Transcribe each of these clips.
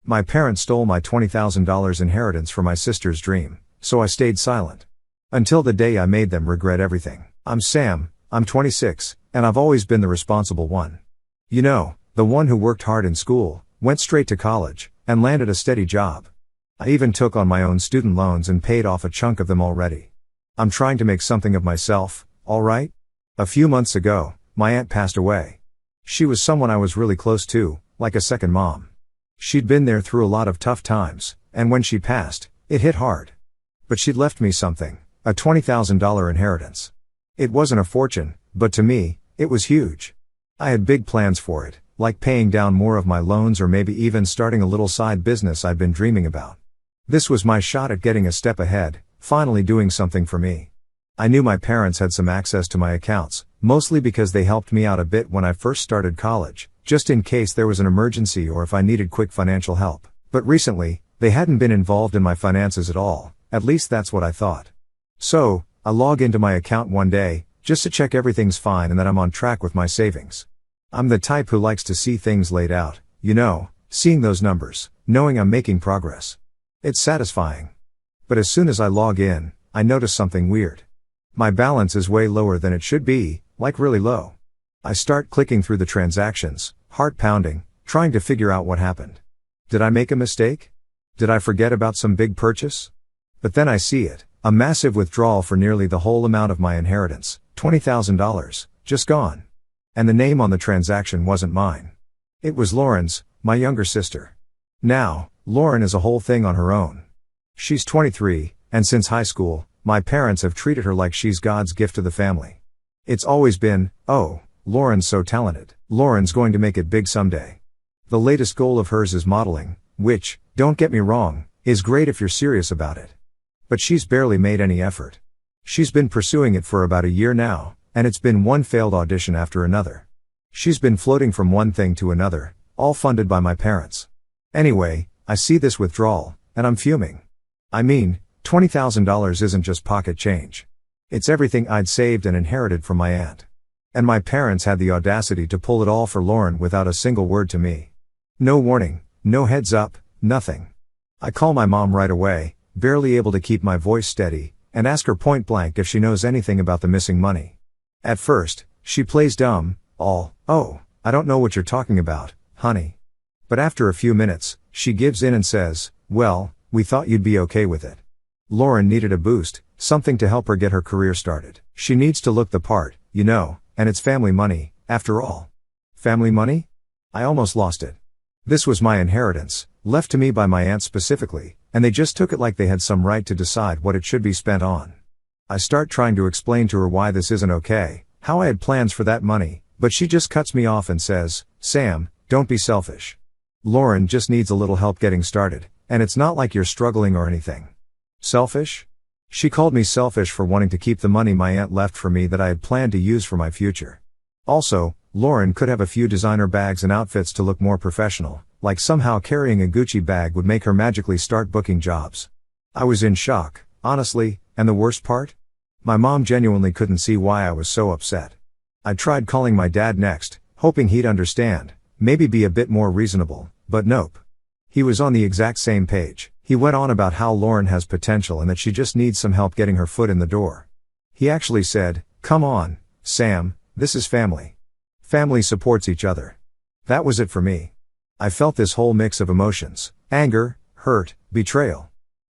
My parents stole my $20,000 inheritance for my sister's dream, so I stayed silent. Until the day I made them regret everything. I'm Sam, I'm 26, and I've always been the responsible one. You know, the one who worked hard in school, went straight to college, and landed a steady job. I even took on my own student loans and paid off a chunk of them already. I'm trying to make something of myself, alright? A few months ago, my aunt passed away. She was someone I was really close to, like a second mom. She'd been there through a lot of tough times, and when she passed, it hit hard. But she'd left me something, a $20,000 inheritance. It wasn't a fortune, but to me, it was huge. I had big plans for it, like paying down more of my loans or maybe even starting a little side business I'd been dreaming about. This was my shot at getting a step ahead, finally doing something for me. I knew my parents had some access to my accounts, mostly because they helped me out a bit when I first started college, just in case there was an emergency or if I needed quick financial help. But recently, they hadn't been involved in my finances at all, at least that's what I thought. So, I log into my account one day, just to check everything's fine and that I'm on track with my savings. I'm the type who likes to see things laid out, you know, seeing those numbers, knowing I'm making progress. It's satisfying. But as soon as I log in, I notice something weird. My balance is way lower than it should be, like really low. I start clicking through the transactions, heart pounding, trying to figure out what happened. Did I make a mistake? Did I forget about some big purchase? But then I see it, a massive withdrawal for nearly the whole amount of my inheritance, $20,000, just gone. And the name on the transaction wasn't mine. It was Lauren's, my younger sister. Now, Lauren is a whole thing on her own. She's 23, and since high school, my parents have treated her like she's God's gift to the family. It's always been, oh, Lauren's so talented. Lauren's going to make it big someday. The latest goal of hers is modeling, which, don't get me wrong, is great if you're serious about it. But she's barely made any effort. She's been pursuing it for about a year now, and it's been one failed audition after another. She's been floating from one thing to another, all funded by my parents. Anyway, I see this withdrawal, and I'm fuming. I mean, $20,000 isn't just pocket change. It's everything I'd saved and inherited from my aunt. And my parents had the audacity to pull it all for Lauren without a single word to me. No warning, no heads up, nothing. I call my mom right away, barely able to keep my voice steady, and ask her point blank if she knows anything about the missing money. At first, she plays dumb, oh, I don't know what you're talking about, honey. But after a few minutes, she gives in and says, well, we thought you'd be okay with it. Lauren needed a boost, something to help her get her career started. She needs to look the part, you know, and it's family money, after all. Family money? I almost lost it. This was my inheritance, left to me by my aunt specifically, and they just took it like they had some right to decide what it should be spent on. I start trying to explain to her why this isn't okay, how I had plans for that money, but she just cuts me off and says, Sam, don't be selfish. Lauren just needs a little help getting started, and it's not like you're struggling or anything. Selfish? She called me selfish for wanting to keep the money my aunt left for me that I had planned to use for my future. Also, Lauren could have a few designer bags and outfits to look more professional, like somehow carrying a Gucci bag would make her magically start booking jobs. I was in shock, honestly, and the worst part? My mom genuinely couldn't see why I was so upset. I tried calling my dad next, hoping he'd understand, maybe be a bit more reasonable, but nope. He was on the exact same page. He went on about how Lauren has potential and that she just needs some help getting her foot in the door. He actually said, come on, Sam, this is family. Family supports each other. That was it for me. I felt this whole mix of emotions, anger, hurt, betrayal.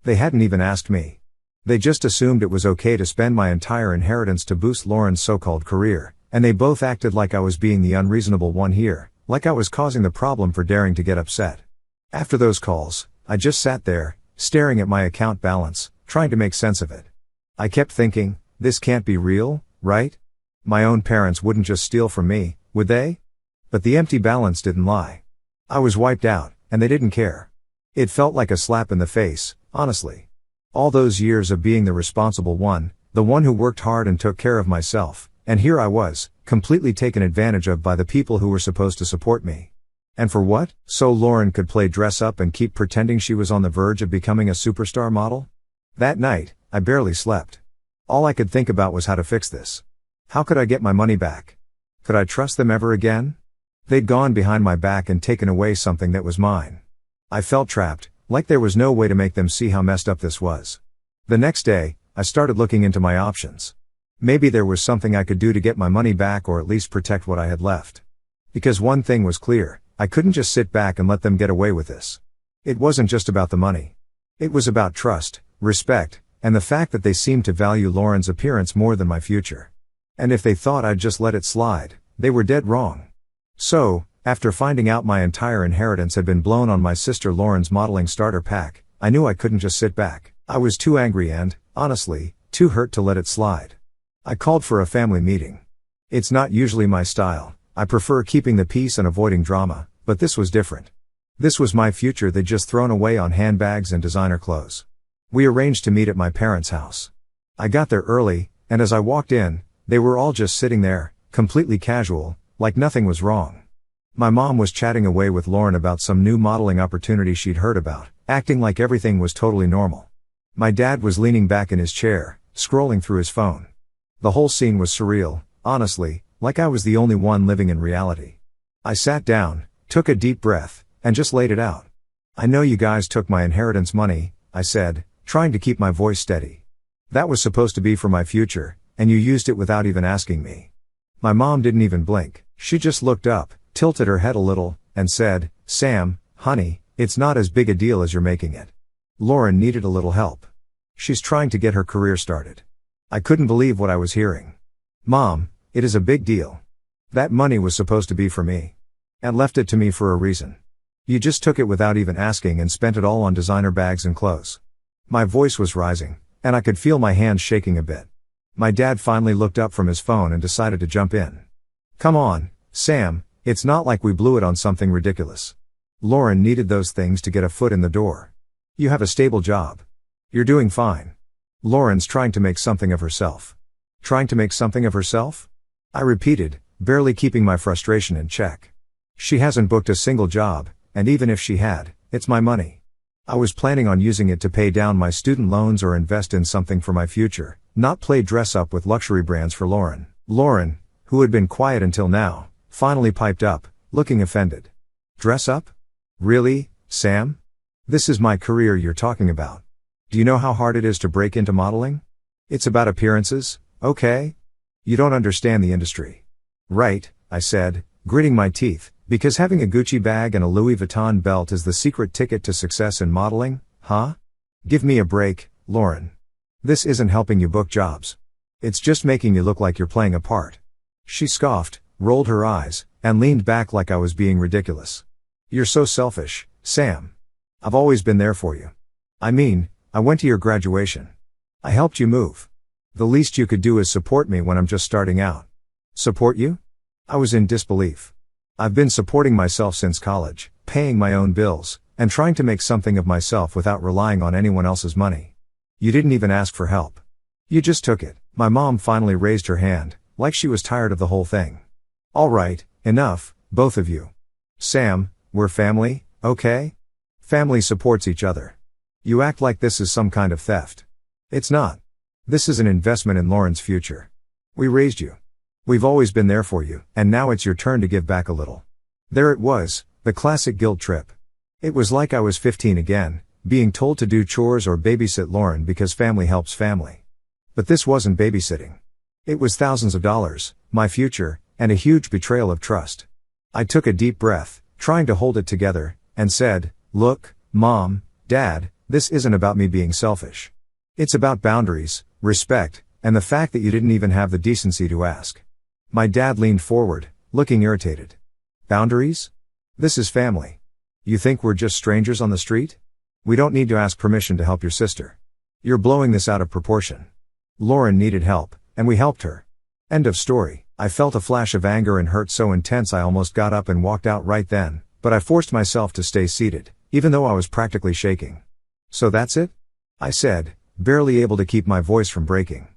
They hadn't even asked me. They just assumed it was okay to spend my entire inheritance to boost Lauren's so-called career, and they both acted like I was being the unreasonable one here, like I was causing the problem for daring to get upset. After those calls, I just sat there, staring at my account balance, trying to make sense of it. I kept thinking, this can't be real, right? My own parents wouldn't just steal from me, would they? But the empty balance didn't lie. I was wiped out, and they didn't care. It felt like a slap in the face, honestly. All those years of being the responsible one, the one who worked hard and took care of myself, and here I was, completely taken advantage of by the people who were supposed to support me. And for what? So Lauren could play dress up and keep pretending she was on the verge of becoming a superstar model? That night, I barely slept. All I could think about was how to fix this. How could I get my money back? Could I trust them ever again? They'd gone behind my back and taken away something that was mine. I felt trapped, like there was no way to make them see how messed up this was. The next day, I started looking into my options. Maybe there was something I could do to get my money back or at least protect what I had left. Because one thing was clear, I couldn't just sit back and let them get away with this. It wasn't just about the money. It was about trust, respect, and the fact that they seemed to value Lauren's appearance more than my future. And if they thought I'd just let it slide, they were dead wrong. So, after finding out my entire inheritance had been blown on my sister Lauren's modeling starter pack, I knew I couldn't just sit back. I was too angry and, honestly, too hurt to let it slide. I called for a family meeting. It's not usually my style. I prefer keeping the peace and avoiding drama, but this was different. This was my future they'd just thrown away on handbags and designer clothes. We arranged to meet at my parents' house. I got there early, and as I walked in, they were all just sitting there, completely casual, like nothing was wrong. My mom was chatting away with Lauren about some new modeling opportunity she'd heard about, acting like everything was totally normal. My dad was leaning back in his chair, scrolling through his phone. The whole scene was surreal, honestly, like I was the only one living in reality. I sat down, took a deep breath, and just laid it out. I know you guys took my inheritance money, I said, trying to keep my voice steady. That was supposed to be for my future, and you used it without even asking me. My mom didn't even blink. She just looked up, tilted her head a little, and said, "Sam, honey, it's not as big a deal as you're making it. Lauren needed a little help. She's trying to get her career started." I couldn't believe what I was hearing. "Mom, it is a big deal. That money was supposed to be for me. And left it to me for a reason. You just took it without even asking and spent it all on designer bags and clothes." My voice was rising, and I could feel my hands shaking a bit. My dad finally looked up from his phone and decided to jump in. "Come on, Sam, it's not like we blew it on something ridiculous. Lauren needed those things to get a foot in the door. You have a stable job. You're doing fine. Lauren's trying to make something of herself." "Trying to make something of herself?" I repeated, barely keeping my frustration in check. "She hasn't booked a single job, and even if she had, it's my money. I was planning on using it to pay down my student loans or invest in something for my future, not play dress up with luxury brands for Lauren." Lauren, who had been quiet until now, finally piped up, looking offended. "Dress up? Really, Sam? This is my career you're talking about. Do you know how hard it is to break into modeling? It's about appearances, okay? You don't understand the industry." "Right," I said, gritting my teeth, "because having a Gucci bag and a Louis Vuitton belt is the secret ticket to success in modeling, huh? Give me a break, Lauren. This isn't helping you book jobs. It's just making you look like you're playing a part." She scoffed, rolled her eyes, and leaned back like I was being ridiculous. "You're so selfish, Sam. I've always been there for you. I mean, I went to your graduation. I helped you move. The least you could do is support me when I'm just starting out." "Support you?" I was in disbelief. I've been supporting myself since college, paying my own bills, and trying to make something of myself without relying on anyone else's money. You didn't even ask for help. You just took it." My mom finally raised her hand, like she was tired of the whole thing. "All right, enough, both of you. Sam, we're family, okay? Family supports each other. You act like this is some kind of theft. It's not. This is an investment in Lauren's future. We raised you. We've always been there for you, and now it's your turn to give back a little." There it was, the classic guilt trip. It was like I was 15 again, being told to do chores or babysit Lauren because family helps family. But this wasn't babysitting. It was thousands of dollars, my future, and a huge betrayal of trust. I took a deep breath, trying to hold it together, and said, "Look, Mom, Dad, this isn't about me being selfish. It's about boundaries, respect, and the fact that you didn't even have the decency to ask." My dad leaned forward, looking irritated. "Boundaries? This is family. You think we're just strangers on the street? We don't need to ask permission to help your sister. You're blowing this out of proportion. Lauren needed help, and we helped her. End of story." I felt a flash of anger and hurt so intense I almost got up and walked out right then, but I forced myself to stay seated, even though I was practically shaking. "So that's it?" I said, barely able to keep my voice from breaking.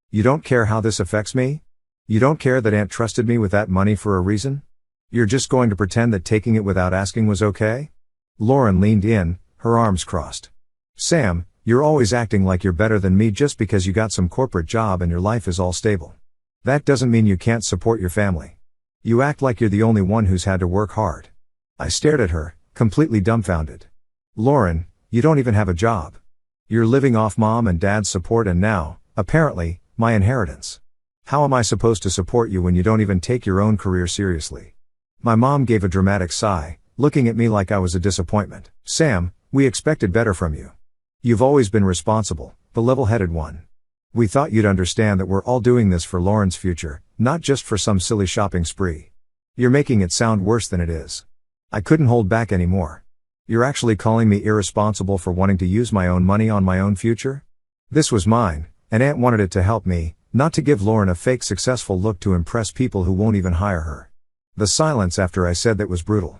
"You don't care how this affects me? You don't care that Aunt trusted me with that money for a reason? You're just going to pretend that taking it without asking was okay?" Lauren leaned in, her arms crossed. "Sam, you're always acting like you're better than me just because you got some corporate job and your life is all stable. That doesn't mean you can't support your family. You act like you're the only one who's had to work hard." I stared at her, completely dumbfounded. Lauren, you don't even have a job. You're living off mom and dad's support and now, apparently, my inheritance. How am I supposed to support you when you don't even take your own career seriously? My mom gave a dramatic sigh, looking at me like I was a disappointment. Sam, we expected better from you. You've always been responsible, the level-headed one. We thought you'd understand that we're all doing this for Lauren's future, not just for some silly shopping spree. You're making it sound worse than it is. I couldn't hold back anymore. You're actually calling me irresponsible for wanting to use my own money on my own future? This was mine, and Aunt wanted it to help me, not to give Lauren a fake successful look to impress people who won't even hire her. The silence after I said that was brutal.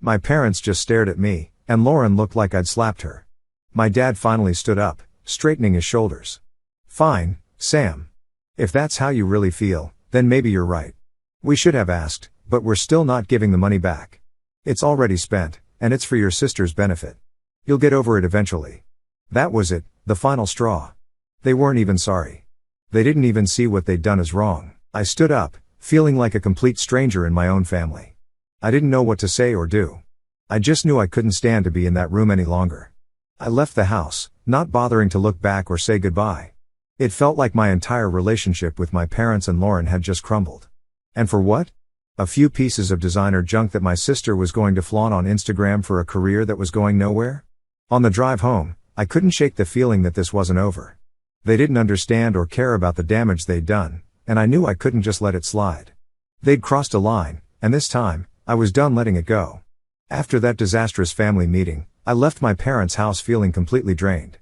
My parents just stared at me, and Lauren looked like I'd slapped her. My dad finally stood up, straightening his shoulders. Fine, Sam. If that's how you really feel, then maybe you're right. We should have asked, but we're still not giving the money back. It's already spent, and it's for your sister's benefit. You'll get over it eventually. That was it, the final straw. They weren't even sorry. They didn't even see what they'd done as wrong. I stood up, feeling like a complete stranger in my own family. I didn't know what to say or do. I just knew I couldn't stand to be in that room any longer. I left the house, not bothering to look back or say goodbye. It felt like my entire relationship with my parents and Lauren had just crumbled. And for what? A few pieces of designer junk that my sister was going to flaunt on Instagram for a career that was going nowhere? On the drive home, I couldn't shake the feeling that this wasn't over. They didn't understand or care about the damage they'd done, and I knew I couldn't just let it slide. They'd crossed a line, and this time, I was done letting it go. After that disastrous family meeting, I left my parents' house feeling completely drained.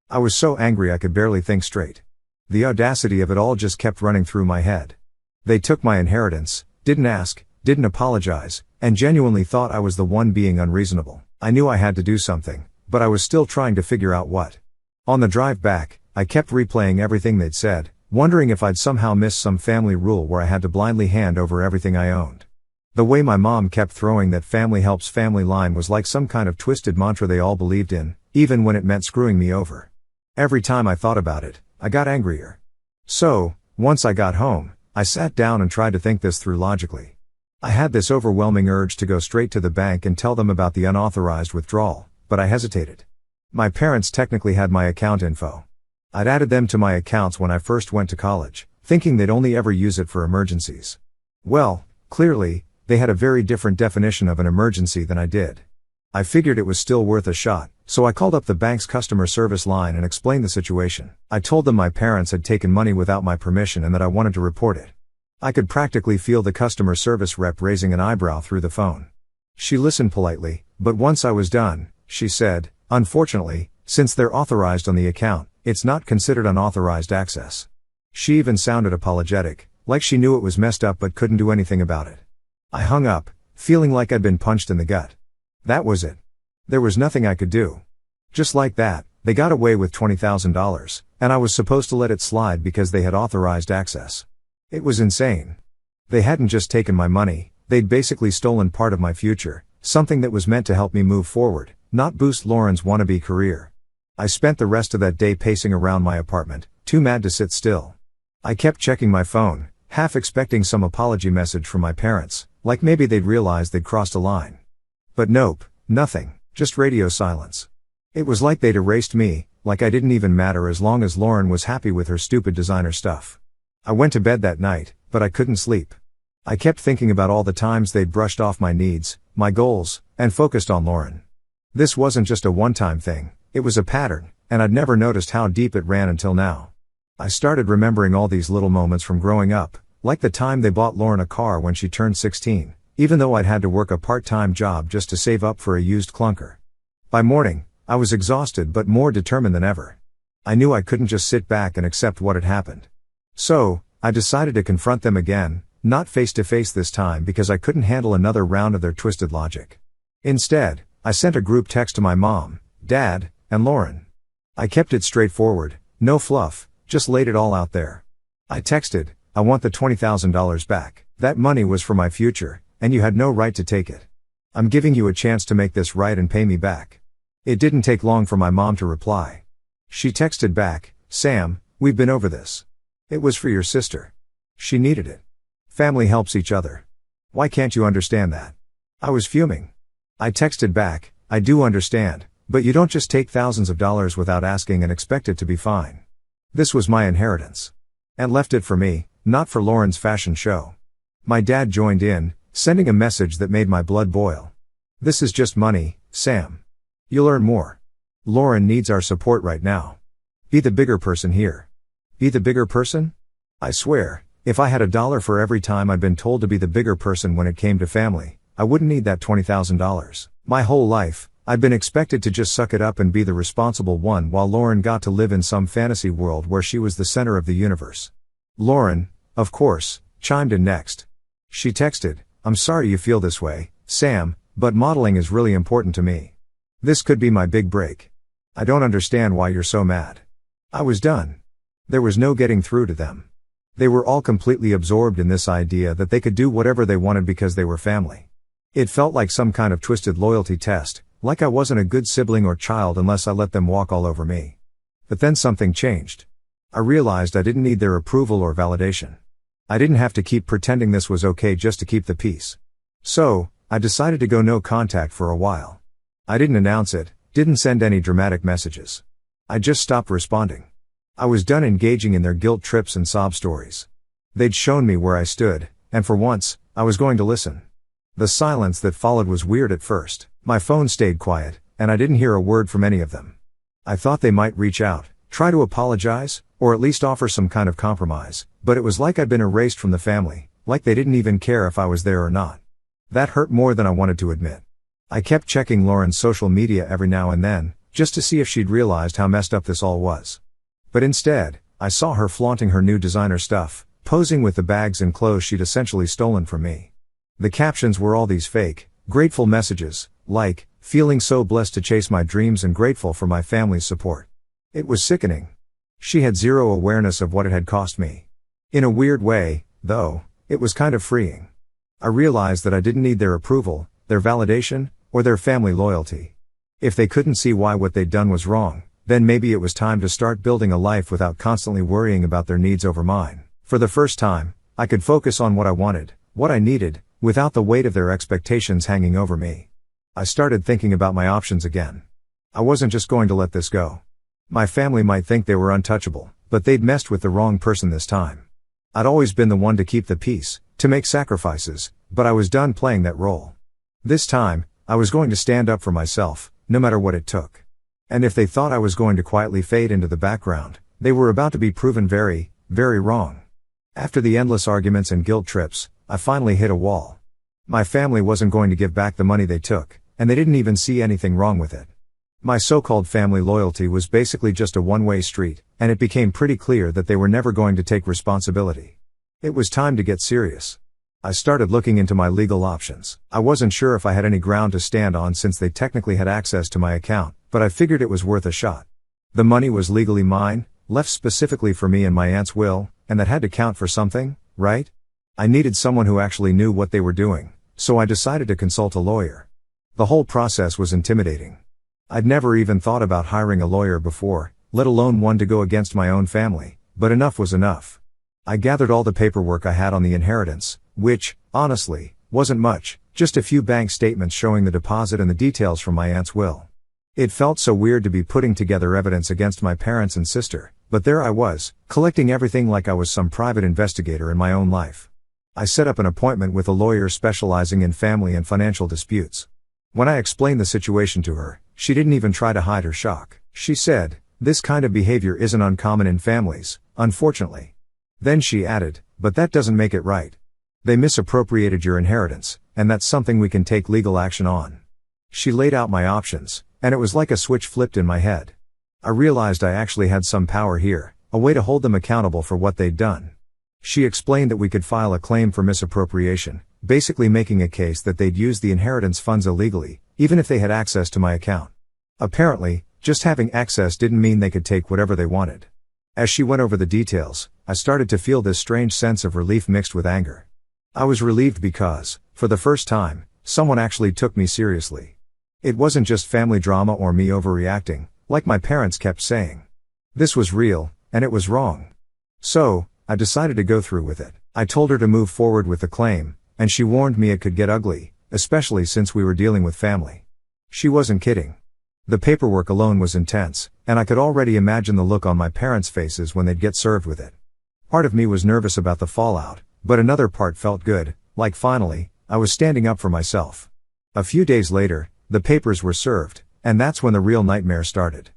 I was so angry I could barely think straight. The audacity of it all just kept running through my head. They took my inheritance, didn't ask, didn't apologize, and genuinely thought I was the one being unreasonable. I knew I had to do something, but I was still trying to figure out what. On the drive back, I kept replaying everything they'd said, wondering if I'd somehow missed some family rule where I had to blindly hand over everything I owned. The way my mom kept throwing that family helps family line was like some kind of twisted mantra they all believed in, even when it meant screwing me over. Every time I thought about it, I got angrier. So, once I got home, I sat down and tried to think this through logically. I had this overwhelming urge to go straight to the bank and tell them about the unauthorized withdrawal, but I hesitated. My parents technically had my account info. I'd added them to my accounts when I first went to college, thinking they'd only ever use it for emergencies. Well, clearly, they had a very different definition of an emergency than I did. I figured it was still worth a shot, so I called up the bank's customer service line and explained the situation. I told them my parents had taken money without my permission and that I wanted to report it. I could practically feel the customer service rep raising an eyebrow through the phone. She listened politely, but once I was done, she said, "Unfortunately, since they're authorized on the account, it's not considered unauthorized access." She even sounded apologetic, like she knew it was messed up but couldn't do anything about it. I hung up, feeling like I'd been punched in the gut. That was it. There was nothing I could do. Just like that, they got away with $20,000, and I was supposed to let it slide because they had authorized access. It was insane. They hadn't just taken my money, they'd basically stolen part of my future, something that was meant to help me move forward, not boost Lauren's wannabe career. I spent the rest of that day pacing around my apartment, too mad to sit still. I kept checking my phone, half expecting some apology message from my parents, like maybe they'd realized they'd crossed a line. But nope, nothing, just radio silence. It was like they'd erased me, like I didn't even matter as long as Lauren was happy with her stupid designer stuff. I went to bed that night, but I couldn't sleep. I kept thinking about all the times they'd brushed off my needs, my goals, and focused on Lauren. This wasn't just a one-time thing, it was a pattern, and I'd never noticed how deep it ran until now. I started remembering all these little moments from growing up, like the time they bought Lauren a car when she turned 16. Even though I'd had to work a part-time job just to save up for a used clunker. By morning, I was exhausted but more determined than ever. I knew I couldn't just sit back and accept what had happened. So, I decided to confront them again, not face-to-face this time because I couldn't handle another round of their twisted logic. Instead, I sent a group text to my mom, dad, and Lauren. I kept it straightforward, no fluff, just laid it all out there. I texted, "I want the $20,000 back. That money was for my future, and you had no right to take it. I'm giving you a chance to make this right and pay me back." It didn't take long for my mom to reply. She texted back, "Sam, we've been over this. It was for your sister. She needed it. Family helps each other. Why can't you understand that?" I was fuming. I texted back, "I do understand, but you don't just take thousands of dollars without asking and expect it to be fine. This was my inheritance. And left it for me, not for Lauren's fashion show. My dad joined in, sending a message that made my blood boil. This is just money, Sam. You'll earn more. Lauren needs our support right now. Be the bigger person here. Be the bigger person? I swear, if I had $1 for every time I'd been told to be the bigger person when it came to family, I wouldn't need that $20,000. My whole life, I'd been expected to just suck it up and be the responsible one while Lauren got to live in some fantasy world where she was the center of the universe. Lauren, of course, chimed in next. She texted, "I'm sorry you feel this way, Sam, but modeling is really important to me. This could be my big break. I don't understand why you're so mad." I was done. There was no getting through to them. They were all completely absorbed in this idea that they could do whatever they wanted because they were family. It felt like some kind of twisted loyalty test, like I wasn't a good sibling or child unless I let them walk all over me. But then something changed. I realized I didn't need their approval or validation. I didn't have to keep pretending this was okay just to keep the peace. So, I decided to go no contact for a while. I didn't announce it, didn't send any dramatic messages. I just stopped responding. I was done engaging in their guilt trips and sob stories. They'd shown me where I stood, and for once, I was going to listen. The silence that followed was weird at first. My phone stayed quiet, and I didn't hear a word from any of them. I thought they might reach out, try to apologize, or at least offer some kind of compromise, but it was like I'd been erased from the family, like they didn't even care if I was there or not. That hurt more than I wanted to admit. I kept checking Lauren's social media every now and then, just to see if she'd realized how messed up this all was. But instead, I saw her flaunting her new designer stuff, posing with the bags and clothes she'd essentially stolen from me. The captions were all these fake, grateful messages, like, "Feeling so blessed to chase my dreams and grateful for my family's support." It was sickening. She had zero awareness of what it had cost me. In a weird way, though, it was kind of freeing. I realized that I didn't need their approval, their validation, or their family loyalty. If they couldn't see why what they'd done was wrong, then maybe it was time to start building a life without constantly worrying about their needs over mine. For the first time, I could focus on what I wanted, what I needed, without the weight of their expectations hanging over me. I started thinking about my options again. I wasn't just going to let this go. My family might think they were untouchable, but they'd messed with the wrong person this time. I'd always been the one to keep the peace, to make sacrifices, but I was done playing that role. This time, I was going to stand up for myself, no matter what it took. And if they thought I was going to quietly fade into the background, they were about to be proven very, very wrong. After the endless arguments and guilt trips, I finally hit a wall. My family wasn't going to give back the money they took, and they didn't even see anything wrong with it. My so-called family loyalty was basically just a one-way street, and it became pretty clear that they were never going to take responsibility. It was time to get serious. I started looking into my legal options. I wasn't sure if I had any ground to stand on since they technically had access to my account, but I figured it was worth a shot. The money was legally mine, left specifically for me in my aunt's will, and that had to count for something, right? I needed someone who actually knew what they were doing, so I decided to consult a lawyer. The whole process was intimidating. I'd never even thought about hiring a lawyer before, let alone one to go against my own family, but enough was enough. I gathered all the paperwork I had on the inheritance, which, honestly, wasn't much, just a few bank statements showing the deposit and the details from my aunt's will. It felt so weird to be putting together evidence against my parents and sister, but there I was, collecting everything like I was some private investigator in my own life. I set up an appointment with a lawyer specializing in family and financial disputes. When I explained the situation to her, she didn't even try to hide her shock. She said, "This kind of behavior isn't uncommon in families, unfortunately." Then she added, "But that doesn't make it right. They misappropriated your inheritance, and that's something we can take legal action on." She laid out my options, and it was like a switch flipped in my head. I realized I actually had some power here, a way to hold them accountable for what they'd done. She explained that we could file a claim for misappropriation, basically making a case that they'd used the inheritance funds illegally, even if they had access to my account. Apparently, just having access didn't mean they could take whatever they wanted. As she went over the details, I started to feel this strange sense of relief mixed with anger. I was relieved because, for the first time, someone actually took me seriously. It wasn't just family drama or me overreacting, like my parents kept saying. This was real, and it was wrong. So, I decided to go through with it. I told her to move forward with the claim, and she warned me it could get ugly, especially since we were dealing with family. She wasn't kidding. The paperwork alone was intense, and I could already imagine the look on my parents' faces when they'd get served with it. Part of me was nervous about the fallout, but another part felt good, like finally, I was standing up for myself. A few days later, the papers were served, and that's when the real nightmare started.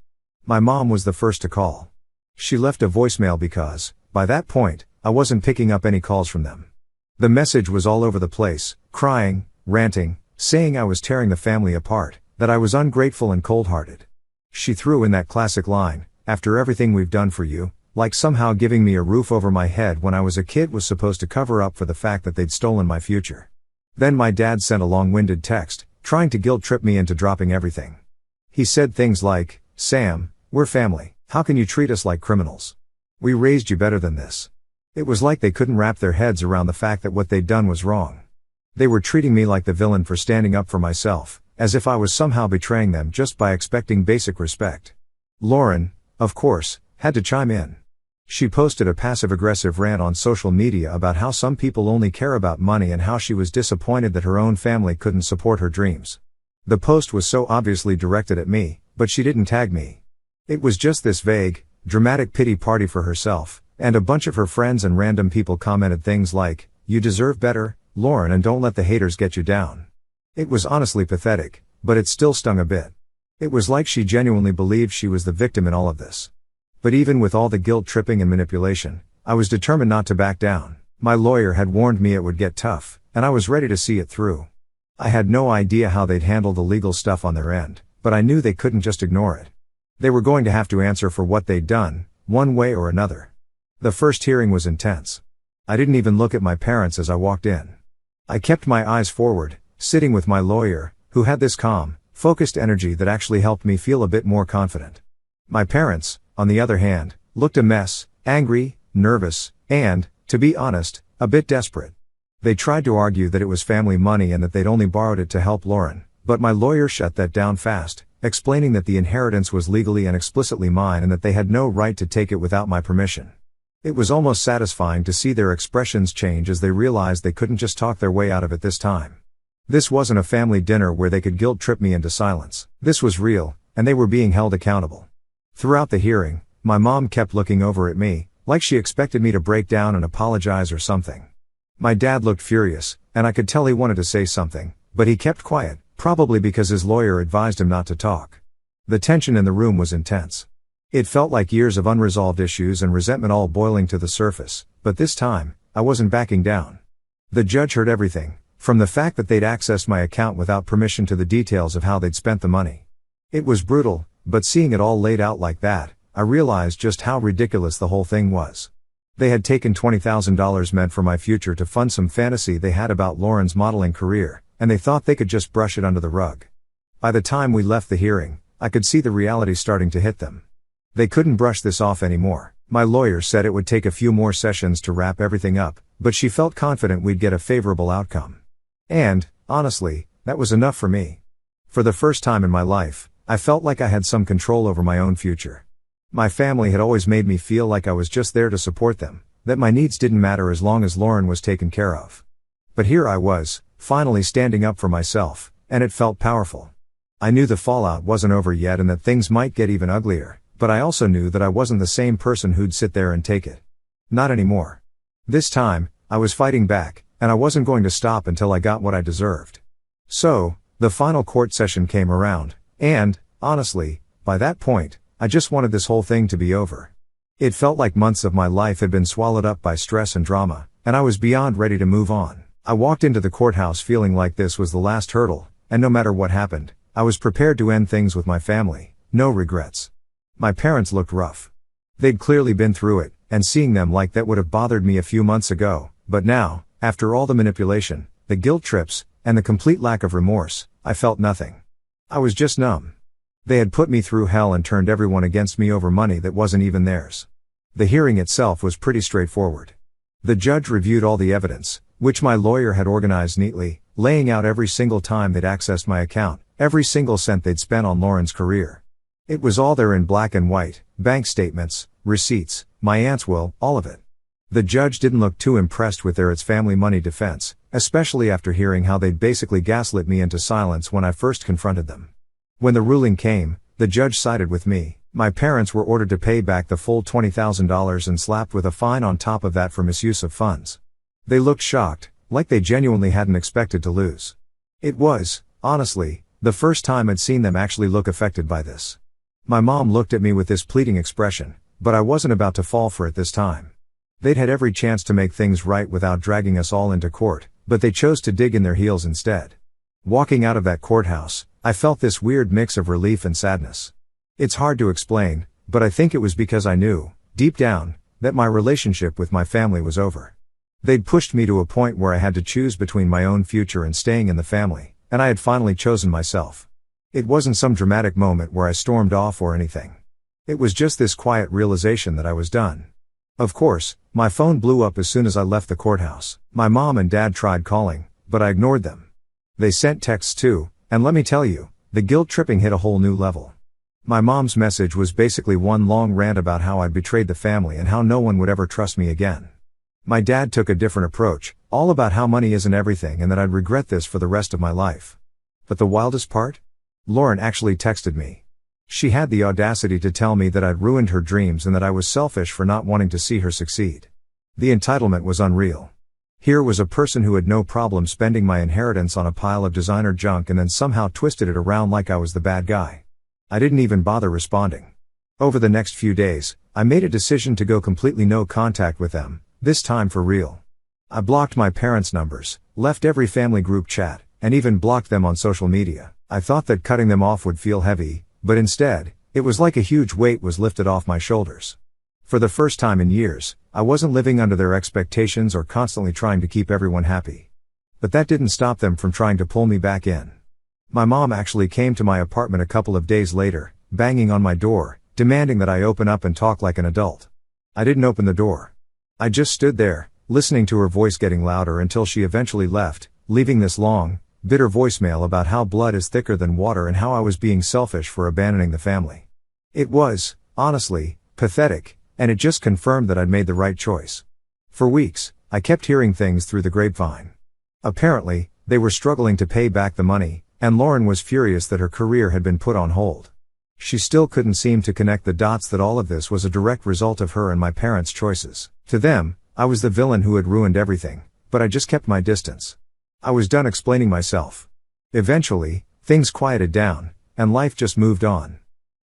My mom was the first to call. She left a voicemail because, by that point, I wasn't picking up any calls from them. The message was all over the place, crying, ranting, saying I was tearing the family apart, that I was ungrateful and cold-hearted. She threw in that classic line, "After everything we've done for you," like somehow giving me a roof over my head when I was a kid was supposed to cover up for the fact that they'd stolen my future. Then my dad sent a long-winded text, trying to guilt-trip me into dropping everything. He said things like, "Sam, we're family. How can you treat us like criminals? We raised you better than this." It was like they couldn't wrap their heads around the fact that what they'd done was wrong. They were treating me like the villain for standing up for myself, as if I was somehow betraying them just by expecting basic respect. Lauren, of course, had to chime in. She posted a passive-aggressive rant on social media about how some people only care about money and how she was disappointed that her own family couldn't support her dreams. The post was so obviously directed at me, but she didn't tag me. It was just this vague, dramatic pity party for herself, and a bunch of her friends and random people commented things like, "You deserve better, Lauren, and don't let the haters get you down." It was honestly pathetic, but it still stung a bit. It was like she genuinely believed she was the victim in all of this. But even with all the guilt-tripping and manipulation, I was determined not to back down. My lawyer had warned me it would get tough, and I was ready to see it through. I had no idea how they'd handle the legal stuff on their end, but I knew they couldn't just ignore it. They were going to have to answer for what they'd done, one way or another. The first hearing was intense. I didn't even look at my parents as I walked in. I kept my eyes forward, sitting with my lawyer, who had this calm, focused energy that actually helped me feel a bit more confident. My parents, on the other hand, looked a mess, angry, nervous, and, to be honest, a bit desperate. They tried to argue that it was family money and that they'd only borrowed it to help Lauren, but my lawyer shut that down fast, explaining that the inheritance was legally and explicitly mine and that they had no right to take it without my permission. It was almost satisfying to see their expressions change as they realized they couldn't just talk their way out of it this time. This wasn't a family dinner where they could guilt-trip me into silence. This was real, and they were being held accountable. Throughout the hearing, my mom kept looking over at me, like she expected me to break down and apologize or something. My dad looked furious, and I could tell he wanted to say something, but he kept quiet, probably because his lawyer advised him not to talk. The tension in the room was intense. It felt like years of unresolved issues and resentment all boiling to the surface, but this time, I wasn't backing down. The judge heard everything, from the fact that they'd accessed my account without permission to the details of how they'd spent the money. It was brutal, but seeing it all laid out like that, I realized just how ridiculous the whole thing was. They had taken $20,000 meant for my future to fund some fantasy they had about Lauren's modeling career, and they thought they could just brush it under the rug. By the time we left the hearing, I could see the reality starting to hit them. They couldn't brush this off anymore. My lawyer said it would take a few more sessions to wrap everything up, but she felt confident we'd get a favorable outcome. And, honestly, that was enough for me. For the first time in my life, I felt like I had some control over my own future. My family had always made me feel like I was just there to support them, that my needs didn't matter as long as Lauren was taken care of. But here I was, finally standing up for myself, and it felt powerful. I knew the fallout wasn't over yet and that things might get even uglier, but I also knew that I wasn't the same person who'd sit there and take it. Not anymore. This time, I was fighting back, and I wasn't going to stop until I got what I deserved. So, the final court session came around, and, honestly, by that point, I just wanted this whole thing to be over. It felt like months of my life had been swallowed up by stress and drama, and I was beyond ready to move on. I walked into the courthouse feeling like this was the last hurdle, and no matter what happened, I was prepared to end things with my family, no regrets. My parents looked rough. They'd clearly been through it, and seeing them like that would have bothered me a few months ago, but now, after all the manipulation, the guilt trips, and the complete lack of remorse, I felt nothing. I was just numb. They had put me through hell and turned everyone against me over money that wasn't even theirs. The hearing itself was pretty straightforward. The judge reviewed all the evidence, which my lawyer had organized neatly, laying out every single time they'd accessed my account, every single cent they'd spent on Lauren's career. It was all there in black and white, bank statements, receipts, my aunt's will, all of it. The judge didn't look too impressed with their "it's family money" defense, especially after hearing how they'd basically gaslit me into silence when I first confronted them. When the ruling came, the judge sided with me. My parents were ordered to pay back the full $20,000 and slapped with a fine on top of that for misuse of funds. They looked shocked, like they genuinely hadn't expected to lose. It was, honestly, the first time I'd seen them actually look affected by this. My mom looked at me with this pleading expression, but I wasn't about to fall for it this time. They'd had every chance to make things right without dragging us all into court, but they chose to dig in their heels instead. Walking out of that courthouse, I felt this weird mix of relief and sadness. It's hard to explain, but I think it was because I knew, deep down, that my relationship with my family was over. They'd pushed me to a point where I had to choose between my own future and staying in the family, and I had finally chosen myself. It wasn't some dramatic moment where I stormed off or anything. It was just this quiet realization that I was done. Of course, my phone blew up as soon as I left the courthouse. My mom and dad tried calling, but I ignored them. They sent texts too, and let me tell you, the guilt tripping hit a whole new level. My mom's message was basically one long rant about how I'd betrayed the family and how no one would ever trust me again. My dad took a different approach, all about how money isn't everything and that I'd regret this for the rest of my life. But the wildest part? Lauren actually texted me. She had the audacity to tell me that I'd ruined her dreams and that I was selfish for not wanting to see her succeed. The entitlement was unreal. Here was a person who had no problem spending my inheritance on a pile of designer junk and then somehow twisted it around like I was the bad guy. I didn't even bother responding. Over the next few days, I made a decision to go completely no contact with them, this time for real. I blocked my parents' numbers, left every family group chat, and even blocked them on social media. I thought that cutting them off would feel heavy, but instead, it was like a huge weight was lifted off my shoulders. For the first time in years, I wasn't living under their expectations or constantly trying to keep everyone happy. But that didn't stop them from trying to pull me back in. My mom actually came to my apartment a couple of days later, banging on my door, demanding that I open up and talk like an adult. I didn't open the door. I just stood there, listening to her voice getting louder until she eventually left, leaving this long, bitter voicemail about how blood is thicker than water and how I was being selfish for abandoning the family. It was, honestly, pathetic, and it just confirmed that I'd made the right choice. For weeks, I kept hearing things through the grapevine. Apparently, they were struggling to pay back the money, and Lauren was furious that her career had been put on hold. She still couldn't seem to connect the dots that all of this was a direct result of her and my parents' choices. To them, I was the villain who had ruined everything, but I just kept my distance. I was done explaining myself. Eventually, things quieted down, and life just moved on.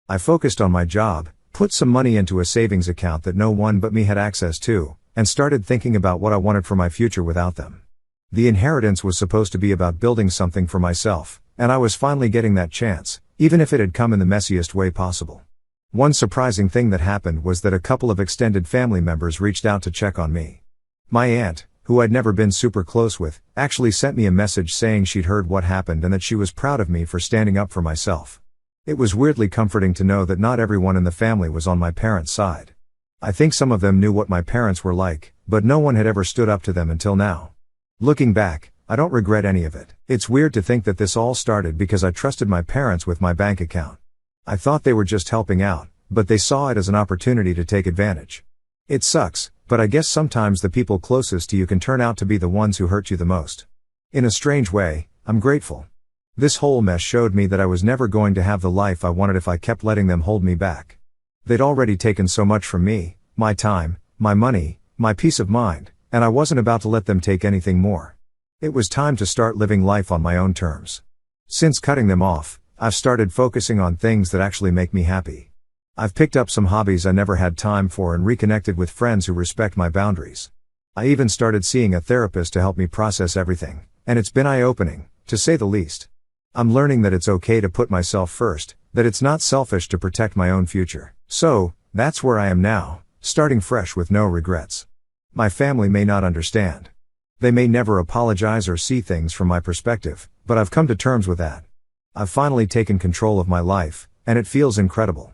I focused on my job, put some money into a savings account that no one but me had access to, and started thinking about what I wanted for my future without them. The inheritance was supposed to be about building something for myself, and I was finally getting that chance, even if it had come in the messiest way possible. One surprising thing that happened was that a couple of extended family members reached out to check on me. My aunt, who I'd never been super close with, actually sent me a message saying she'd heard what happened and that she was proud of me for standing up for myself. It was weirdly comforting to know that not everyone in the family was on my parents' side. I think some of them knew what my parents were like, but no one had ever stood up to them until now. Looking back, I don't regret any of it. It's weird to think that this all started because I trusted my parents with my bank account. I thought they were just helping out, but they saw it as an opportunity to take advantage. It sucks, but I guess sometimes the people closest to you can turn out to be the ones who hurt you the most. In a strange way, I'm grateful. This whole mess showed me that I was never going to have the life I wanted if I kept letting them hold me back. They'd already taken so much from me, my time, my money, my peace of mind, and I wasn't about to let them take anything more. It was time to start living life on my own terms. Since cutting them off, I've started focusing on things that actually make me happy. I've picked up some hobbies I never had time for and reconnected with friends who respect my boundaries. I even started seeing a therapist to help me process everything, and it's been eye-opening, to say the least. I'm learning that it's okay to put myself first, that it's not selfish to protect my own future. So, that's where I am now, starting fresh with no regrets. My family may not understand. They may never apologize or see things from my perspective, but I've come to terms with that. I've finally taken control of my life, and it feels incredible.